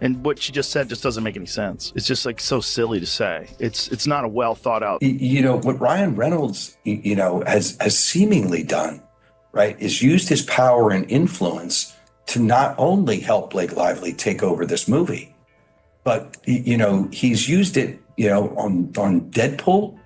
And what she just said just doesn't make any sense. It's just like so silly to say. It's not a well thought out. What Ryan Reynolds, has seemingly done, right, is used his power and influence to not only help Blake Lively take over this movie, but, he's used it, on Deadpool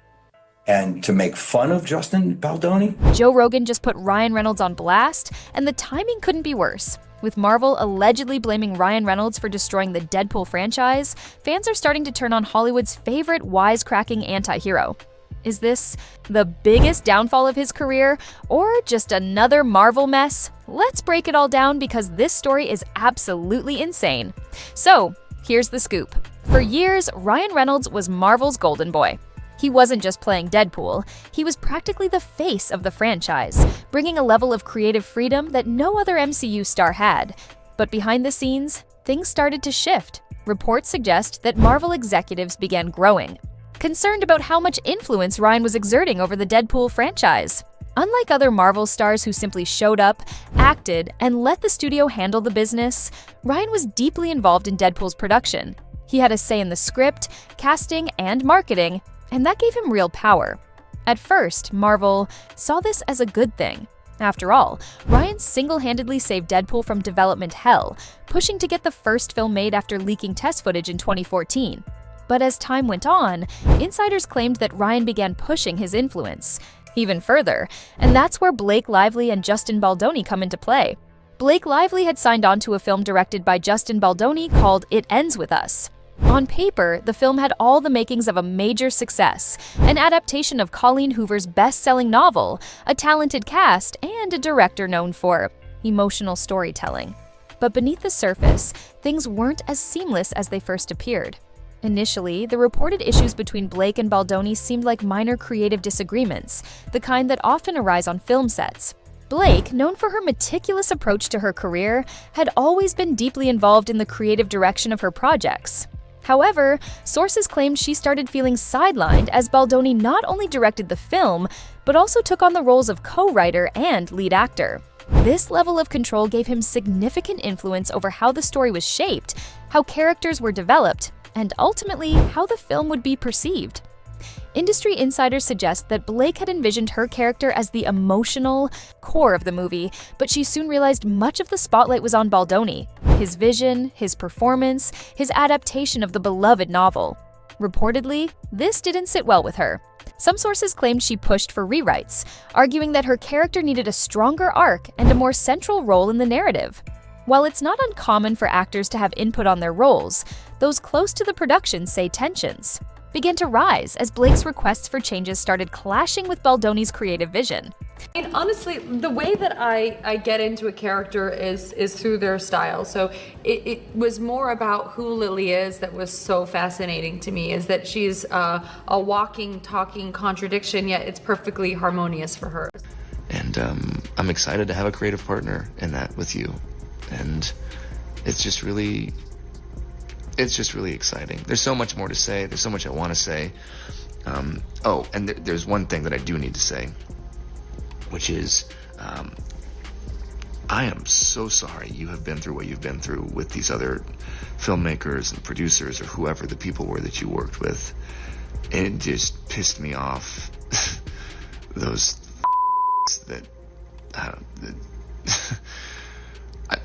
and to make fun of Justin Baldoni. Joe Rogan just put Ryan Reynolds on blast, and the timing couldn't be worse. With Marvel allegedly blaming Ryan Reynolds for destroying the Deadpool franchise, fans are starting to turn on Hollywood's favorite wisecracking anti-hero. Is this the biggest downfall of his career, or just another Marvel mess? Let's break it all down because this story is absolutely insane. So, here's the scoop. For years, Ryan Reynolds was Marvel's golden boy. He wasn't just playing Deadpool, he was practically the face of the franchise, bringing a level of creative freedom that no other MCU star had. But behind the scenes, things started to shift. Reports suggest that Marvel executives began growing, concerned about how much influence Ryan was exerting over the Deadpool franchise. Unlike other Marvel stars who simply showed up, acted, and let the studio handle the business, Ryan was deeply involved in Deadpool's production. He had a say in the script, casting, and marketing, and that gave him real power. At first, Marvel saw this as a good thing. After all, Ryan single-handedly saved Deadpool from development hell, pushing to get the first film made after leaking test footage in 2014. But as time went on, insiders claimed that Ryan began pushing his influence even further, and that's where Blake Lively and Justin Baldoni come into play. Blake Lively had signed on to a film directed by Justin Baldoni called It Ends With Us. On paper, the film had all the makings of a major success, an adaptation of Colleen Hoover's best-selling novel, a talented cast, and a director known for emotional storytelling. But beneath the surface, things weren't as seamless as they first appeared. Initially, the reported issues between Blake and Baldoni seemed like minor creative disagreements, the kind that often arise on film sets. Blake, known for her meticulous approach to her career, had always been deeply involved in the creative direction of her projects. However, sources claimed she started feeling sidelined as Baldoni not only directed the film, but also took on the roles of co-writer and lead actor. This level of control gave him significant influence over how the story was shaped, how characters were developed, and ultimately how the film would be perceived. Industry insiders suggest that Blake had envisioned her character as the emotional core of the movie, but she soon realized much of the spotlight was on Baldoni, his vision, his performance, his adaptation of the beloved novel. Reportedly, this didn't sit well with her. Some sources claimed she pushed for rewrites, arguing that her character needed a stronger arc and a more central role in the narrative. While it's not uncommon for actors to have input on their roles, those close to the production say tensions began to rise as Blake's requests for changes started clashing with Baldoni's creative vision. And honestly, the way that I get into a character is through their style. So it was more about who Lily is that was so fascinating to me, is that she's a walking, talking contradiction, yet it's perfectly harmonious for her. And I'm excited to have a creative partner in that with you. And it's just really exciting. There's so much more to say. There's so much I want to say. And there's one thing that I do need to say, which is I am so sorry you have been through what you've been through with these other filmmakers and producers or whoever the people were that you worked with. It just pissed me off. Those that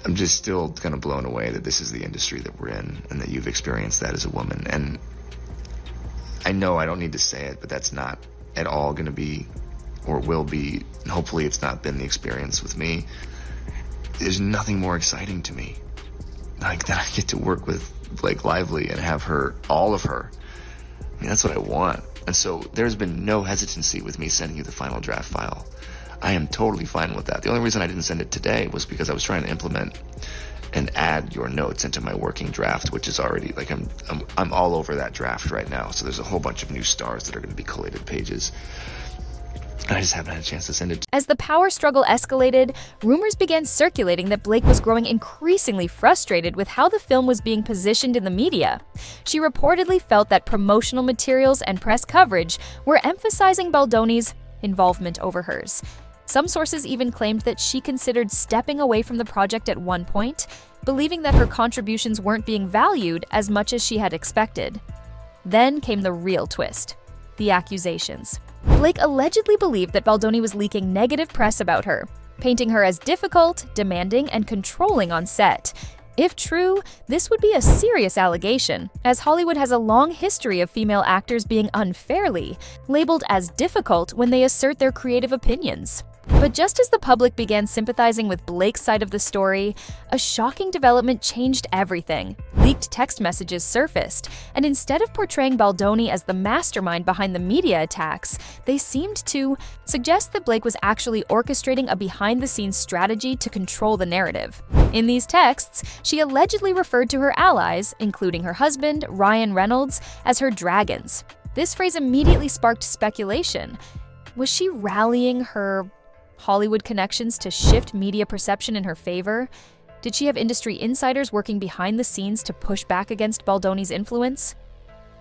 I'm just still kind of blown away that this is the industry that we're in and that you've experienced that as a woman. And I know I don't need to say it, but that's not at all going to be or will be, and hopefully it's not been the experience with me. There's nothing more exciting to me like that I get to work with Blake Lively and have her, all of her. I mean, that's what I want. And so there's been no hesitancy with me sending you the final draft file. I am totally fine with that. The only reason I didn't send it today was because I was trying to implement and add your notes into my working draft, which is already like I'm all over that draft right now. So there's a whole bunch of new stars that are going to be collated pages. And I just haven't had a chance to send it. As the power struggle escalated, rumors began circulating that Blake was growing increasingly frustrated with how the film was being positioned in the media. She reportedly felt that promotional materials and press coverage were emphasizing Baldoni's involvement over hers. Some sources even claimed that she considered stepping away from the project at one point, believing that her contributions weren't being valued as much as she had expected. Then came the real twist: the accusations. Blake allegedly believed that Baldoni was leaking negative press about her, painting her as difficult, demanding, and controlling on set. If true, this would be a serious allegation, as Hollywood has a long history of female actors being unfairly labeled as difficult when they assert their creative opinions. But just as the public began sympathizing with Blake's side of the story, a shocking development changed everything. Leaked text messages surfaced, and instead of portraying Baldoni as the mastermind behind the media attacks, they seemed to suggest that Blake was actually orchestrating a behind-the-scenes strategy to control the narrative. In these texts, she allegedly referred to her allies, including her husband, Ryan Reynolds, as her dragons. This phrase immediately sparked speculation. Was she rallying her Hollywood connections to shift media perception in her favor? Did she have industry insiders working behind the scenes to push back against Baldoni's influence?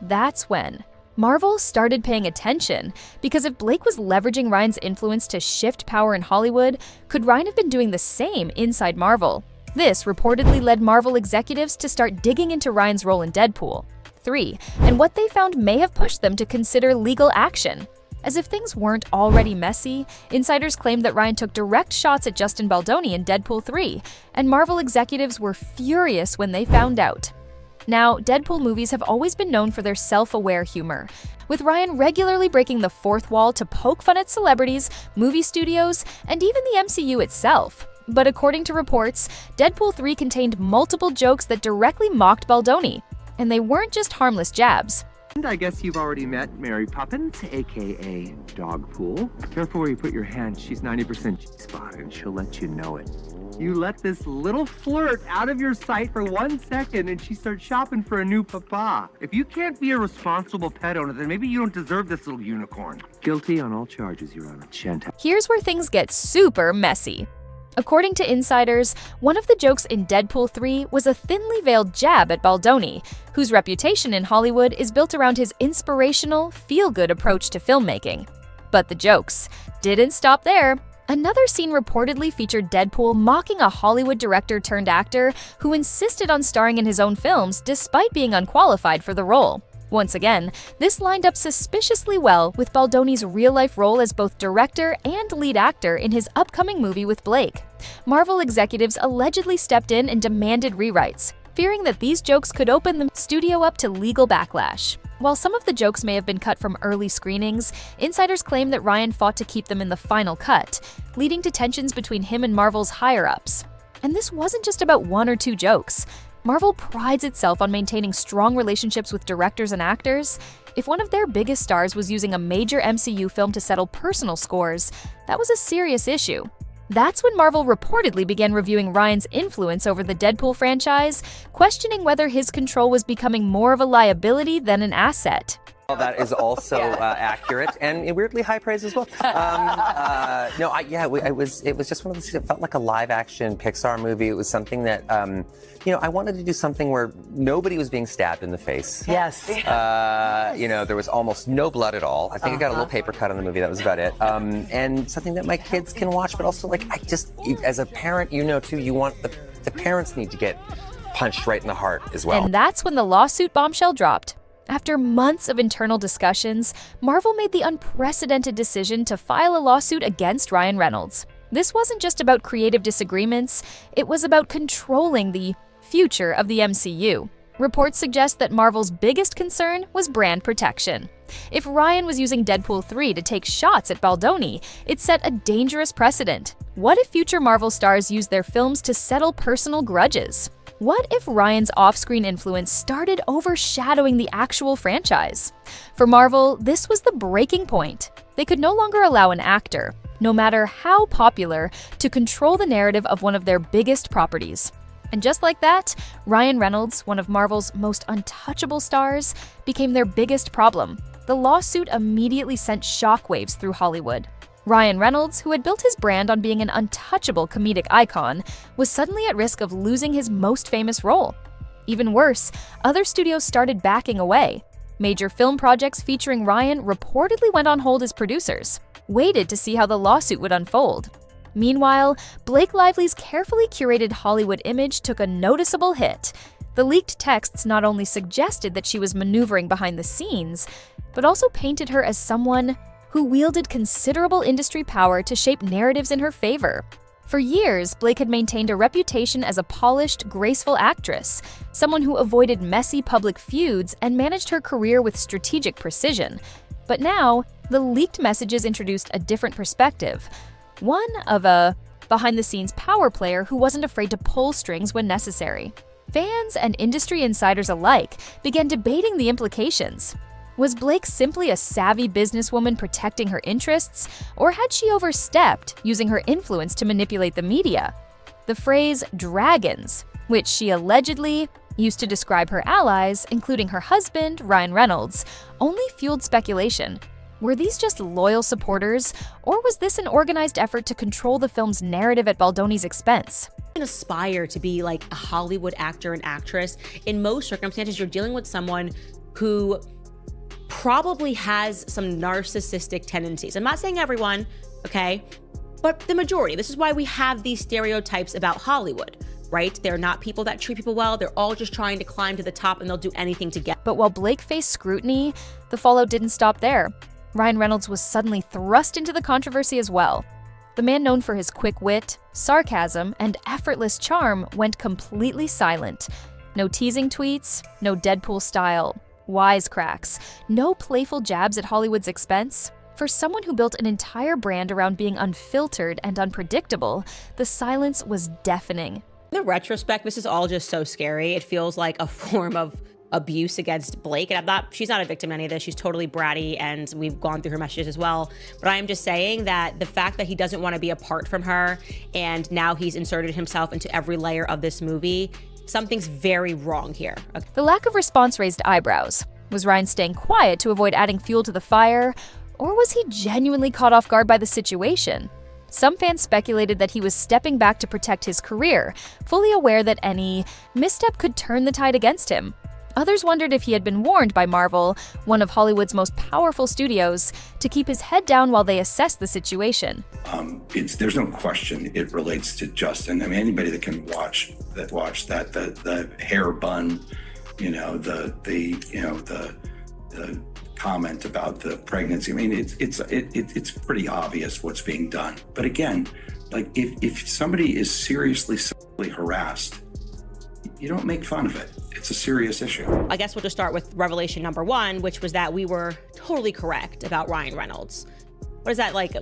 That's when Marvel started paying attention, because if Blake was leveraging Ryan's influence to shift power in Hollywood, could Ryan have been doing the same inside Marvel? This reportedly led Marvel executives to start digging into Ryan's role in Deadpool 3, and what they found may have pushed them to consider legal action. As if things weren't already messy, insiders claimed that Ryan took direct shots at Justin Baldoni in Deadpool 3, and Marvel executives were furious when they found out. Now, Deadpool movies have always been known for their self-aware humor, with Ryan regularly breaking the fourth wall to poke fun at celebrities, movie studios, and even the MCU itself. But according to reports, Deadpool 3 contained multiple jokes that directly mocked Baldoni, and they weren't just harmless jabs. And I guess you've already met Mary Poppins, aka Dogpool. Careful where you put your hand. She's 90% G-spot, and she'll let you know it. You let this little flirt out of your sight for 1 second, and she starts shopping for a new papa. If you can't be a responsible pet owner, then maybe you don't deserve this little unicorn. Guilty on all charges, Your Honor. Here's where things get super messy. According to insiders, one of the jokes in Deadpool 3 was a thinly veiled jab at Baldoni, whose reputation in Hollywood is built around his inspirational, feel-good approach to filmmaking. But the jokes didn't stop there. Another scene reportedly featured Deadpool mocking a Hollywood director-turned-actor who insisted on starring in his own films despite being unqualified for the role. Once again, this lined up suspiciously well with Baldoni's real-life role as both director and lead actor in his upcoming movie with Blake. Marvel executives allegedly stepped in and demanded rewrites, fearing that these jokes could open the studio up to legal backlash. While some of the jokes may have been cut from early screenings, insiders claim that Ryan fought to keep them in the final cut, leading to tensions between him and Marvel's higher-ups. And this wasn't just about 1 or 2 jokes. Marvel prides itself on maintaining strong relationships with directors and actors. If one of their biggest stars was using a major MCU film to settle personal scores, that was a serious issue. That's when Marvel reportedly began reviewing Ryan's influence over the Deadpool franchise, questioning whether his control was becoming more of a liability than an asset. That is also accurate and weirdly high praise as well. It was just one of those. It felt like a live-action Pixar movie. It was something that I wanted to do something where nobody was being stabbed in the face. Yes. There was almost no blood at all. I think I got a little paper cut on the movie. That was about it. And something that my kids can watch, but also as a parent, too, you want the parents need to get punched right in the heart as well. And that's when the lawsuit bombshell dropped. After months of internal discussions, Marvel made the unprecedented decision to file a lawsuit against Ryan Reynolds. This wasn't just about creative disagreements, it was about controlling the future of the MCU. Reports suggest that Marvel's biggest concern was brand protection. If Ryan was using Deadpool 3 to take shots at Baldoni, it set a dangerous precedent. What if future Marvel stars used their films to settle personal grudges? What if Ryan's off-screen influence started overshadowing the actual franchise? For Marvel, this was the breaking point. They could no longer allow an actor, no matter how popular, to control the narrative of one of their biggest properties. And just like that, Ryan Reynolds, one of Marvel's most untouchable stars, became their biggest problem. The lawsuit immediately sent shockwaves through Hollywood. Ryan Reynolds, who had built his brand on being an untouchable comedic icon, was suddenly at risk of losing his most famous role. Even worse, other studios started backing away. Major film projects featuring Ryan reportedly went on hold as producers waited to see how the lawsuit would unfold. Meanwhile, Blake Lively's carefully curated Hollywood image took a noticeable hit. The leaked texts not only suggested that she was maneuvering behind the scenes, but also painted her as someone who wielded considerable industry power to shape narratives in her favor. For years, Blake had maintained a reputation as a polished, graceful actress, someone who avoided messy public feuds and managed her career with strategic precision. But now, the leaked messages introduced a different perspective, one of a behind-the-scenes power player who wasn't afraid to pull strings when necessary. Fans and industry insiders alike began debating the implications. Was Blake simply a savvy businesswoman protecting her interests, or had she overstepped, using her influence to manipulate the media? The phrase dragons, which she allegedly used to describe her allies, including her husband, Ryan Reynolds, only fueled speculation. Were these just loyal supporters, or was this an organized effort to control the film's narrative at Baldoni's expense? Aspire to be like a Hollywood actor and actress. In most circumstances, you're dealing with someone who probably has some narcissistic tendencies. I'm not saying everyone, okay? But the majority. This is why we have these stereotypes about Hollywood, right? They're not people that treat people well. They're all just trying to climb to the top, and they'll do anything to get. But while Blake faced scrutiny, the fallout didn't stop there. Ryan Reynolds was suddenly thrust into the controversy as well. The man known for his quick wit, sarcasm, and effortless charm went completely silent. No teasing tweets, no Deadpool-style wisecracks, no playful jabs at Hollywood's expense. For someone who built an entire brand around being unfiltered and unpredictable, the silence was deafening. In the retrospect, this is all just so scary. It feels like a form of abuse against Blake. And she's not a victim of any of this. She's totally bratty, and we've gone through her messages as well. But I am just saying that the fact that he doesn't want to be apart from her, and now he's inserted himself into every layer of this movie, something's very wrong here. Okay. The lack of response raised eyebrows. Was Ryan staying quiet to avoid adding fuel to the fire, or was he genuinely caught off guard by the situation? Some fans speculated that he was stepping back to protect his career, fully aware that any misstep could turn the tide against him. Others wondered if he had been warned by Marvel, one of Hollywood's most powerful studios, to keep his head down while they assessed the situation. There's no question it relates to Justin. I mean, anybody that can watch that, the hair bun, the comment about the pregnancy. I mean, it's pretty obvious what's being done. But again, like if somebody is seriously sexually harassed, you don't make fun of it. It's a serious issue. I guess we'll just start with revelation number one, which was that we were totally correct about Ryan Reynolds. What is that, like,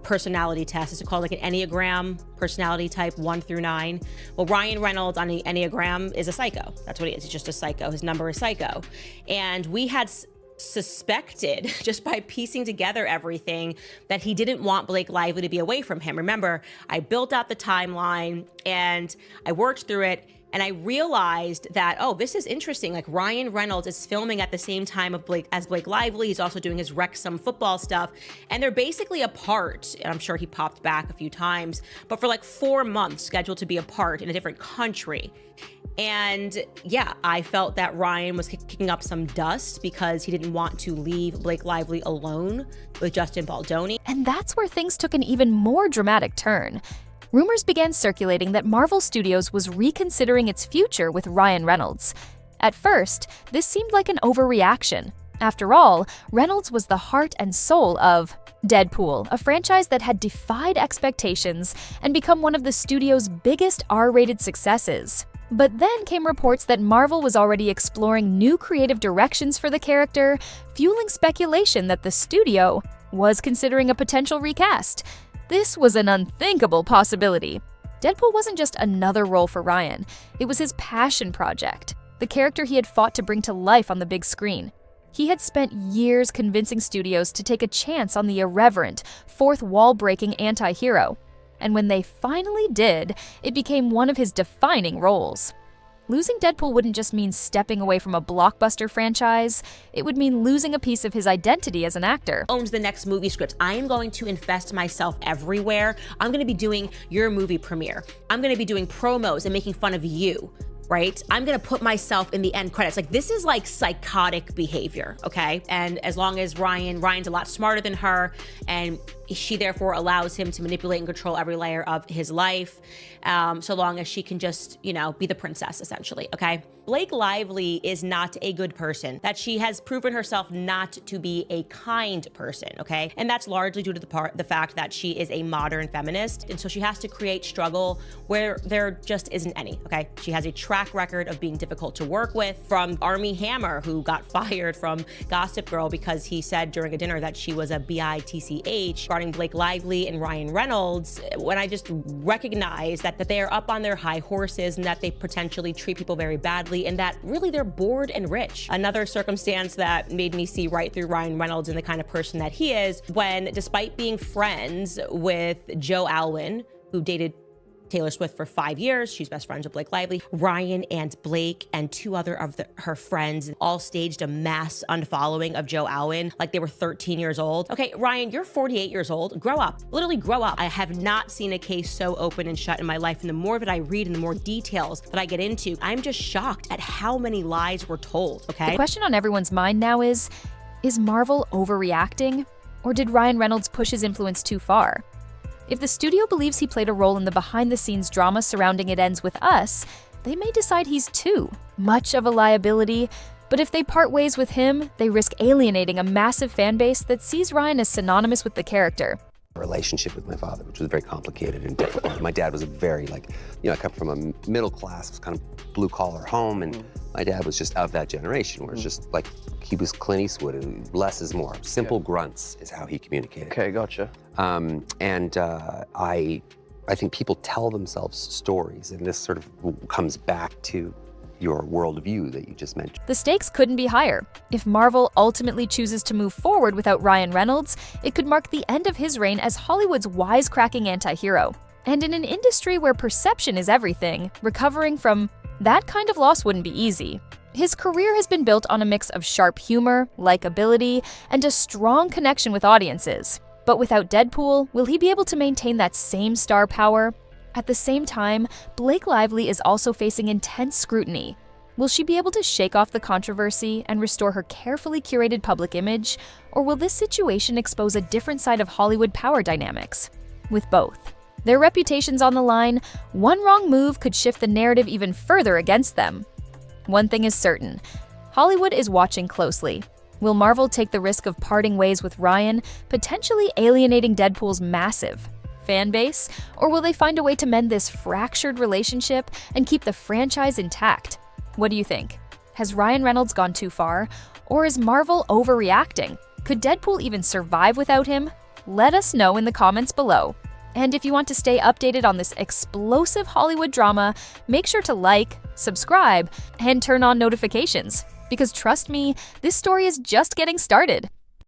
personality test? Is it called like an Enneagram personality type 1 through 9? Well, Ryan Reynolds on the Enneagram is a psycho. That's what he is. He's just a psycho. His number is psycho. And we had suspected, just by piecing together everything, that he didn't want Blake Lively to be away from him. Remember, I built out the timeline and I worked through it, and I realized that, oh, this is interesting. Like, Ryan Reynolds is filming at the same time as Blake Lively. He's also doing his Wrexham football stuff. And they're basically apart. And I'm sure he popped back a few times, but for like 4 months scheduled to be apart in a different country. And yeah, I felt that Ryan was kicking up some dust because he didn't want to leave Blake Lively alone with Justin Baldoni. And that's where things took an even more dramatic turn. Rumors began circulating that Marvel Studios was reconsidering its future with Ryan Reynolds. At first, this seemed like an overreaction. After all, Reynolds was the heart and soul of Deadpool, a franchise that had defied expectations and become one of the studio's biggest R-rated successes. But then came reports that Marvel was already exploring new creative directions for the character, fueling speculation that the studio was considering a potential recast. This was an unthinkable possibility. Deadpool wasn't just another role for Ryan. It was his passion project, the character he had fought to bring to life on the big screen. He had spent years convincing studios to take a chance on the irreverent, fourth-wall-breaking anti-hero. And when they finally did, it became one of his defining roles. Losing Deadpool wouldn't just mean stepping away from a blockbuster franchise, it would mean losing a piece of his identity as an actor. Owns the next movie script. I am going to invest myself everywhere. I'm going to be doing your movie premiere. I'm going to be doing promos and making fun of you, right? I'm going to put myself in the end credits. Like, this is like psychotic behavior, okay? And as long as Ryan's a lot smarter than her, and she therefore allows him to manipulate and control every layer of his life, so long as she can just, be the princess, essentially, okay? Blake Lively is not a good person, that she has proven herself not to be a kind person, okay? And that's largely due to the fact that she is a modern feminist, and so she has to create struggle where there just isn't any, okay? She has a track record of being difficult to work with, from Armie Hammer, who got fired from Gossip Girl because he said during a dinner that she was a bitch, regarding Blake Lively and Ryan Reynolds, when I just recognize that they are up on their high horses and that they potentially treat people very badly and that really they're bored and rich. Another circumstance that made me see right through Ryan Reynolds and the kind of person that he is, when despite being friends with Joe Alwyn, who dated Taylor Swift for 5 years, she's best friends with Blake Lively, Ryan and Blake and two other of her friends all staged a mass unfollowing of Joe Alwyn like they were 13 years old. Okay, Ryan, you're 48 years old. Grow up. Literally grow up. I have not seen a case so open and shut in my life, and the more that I read and the more details that I get into, I'm just shocked at how many lies were told, okay? The question on everyone's mind now is Marvel overreacting? Or did Ryan Reynolds push his influence too far? If the studio believes he played a role in the behind-the-scenes drama surrounding It Ends With Us, they may decide he's too much of a liability, but if they part ways with him, they risk alienating a massive fan base that sees Ryan as synonymous with the character. Relationship with my father, which was very complicated and difficult. My dad was a very, I come from a middle class, kind of blue-collar home, and my dad was just of that generation, where it's just like, he was Clint Eastwood, and less is more. Simple grunts is how he communicated. Okay, gotcha. I think people tell themselves stories, and this sort of comes back to your worldview that you just mentioned. The stakes couldn't be higher. If Marvel ultimately chooses to move forward without Ryan Reynolds, it could mark the end of his reign as Hollywood's wisecracking anti-hero. And in an industry where perception is everything, recovering from that kind of loss wouldn't be easy. His career has been built on a mix of sharp humor, likability, and a strong connection with audiences. But without Deadpool, will he be able to maintain that same star power? At the same time, Blake Lively is also facing intense scrutiny. Will she be able to shake off the controversy and restore her carefully curated public image, or will this situation expose a different side of Hollywood power dynamics? With both their reputations on the line, one wrong move could shift the narrative even further against them. One thing is certain, Hollywood is watching closely. Will Marvel take the risk of parting ways with Ryan, potentially alienating Deadpool's massive fan base, or will they find a way to mend this fractured relationship and keep the franchise intact? What do you think? Has Ryan Reynolds gone too far, or is Marvel overreacting? Could Deadpool even survive without him? Let us know in the comments below. And if you want to stay updated on this explosive Hollywood drama, make sure to like, subscribe, and turn on notifications. Because trust me, this story is just getting started.